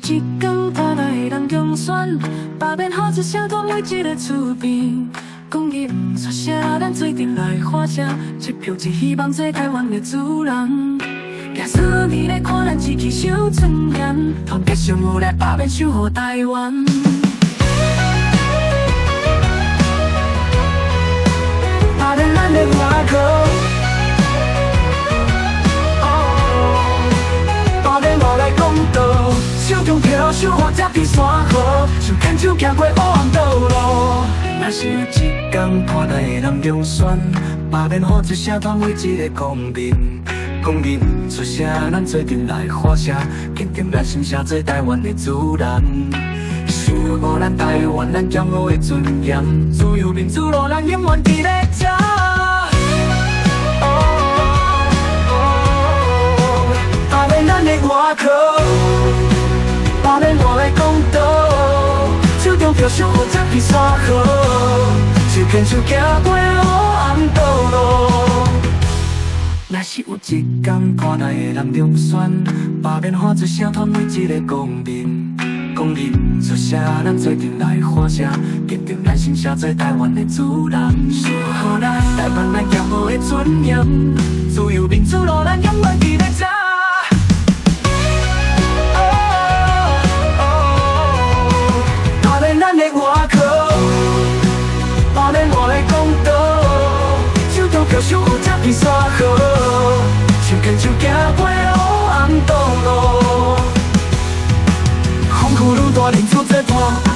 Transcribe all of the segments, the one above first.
一天看来会当中选，把变好一声传每一个厝边。讲伊毋出声，咱做阵来发声，一票一希望做台湾的主人。廿4年来看咱一起守尊严，团结相互来把变守护台湾。打遍咱的外壳。 手中飘守护这片山河，手牵手行过黑暗道路。若是有一天看待会当中选，把变好一声传每一个公民。公民出声，咱做阵来发声，坚定咱心声做台湾的主人。守护咱台湾，咱骄傲的尊严，自由民主路，咱永远伫咧这。打遍咱的外壳。 把变我来公道，手中飘守护这片山河，手牵手行过黑暗道路。若是有一天看待会当中选，把变化一声传每一个公民，公民出声，咱做阵来发声，坚定咱心声做台湾的主人。守护咱台湾咱骄傲的尊严，自由民主路，咱永远伫咧这。 咱的外壳，把变我来公道，手中飘守护这片山河，手牵手行过黑暗道路。风雨愈大，民主做伴，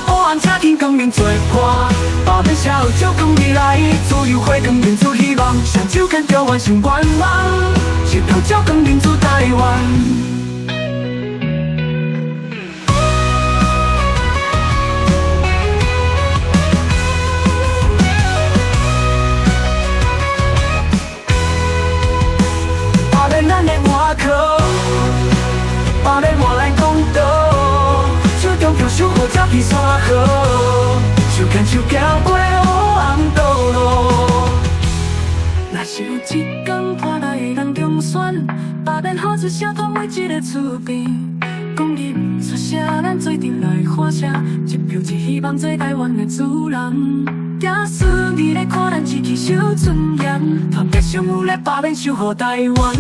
黑暗车天光明做伴，把变社会照光未来，自由回光民主希望，双手牵着完成愿望，一条照光民主台湾。 咱的外壳，把变我来公道，手中飘守护这片山河，手牵手行过黑暗道路。若是有一天看来会当中选，把变好一声传每一个厝边，讲伊毋出声，咱做阵来发声，一票一希望做台湾的主人。 廿4年来看咱一起守尊严，团结相互来把变守护台湾。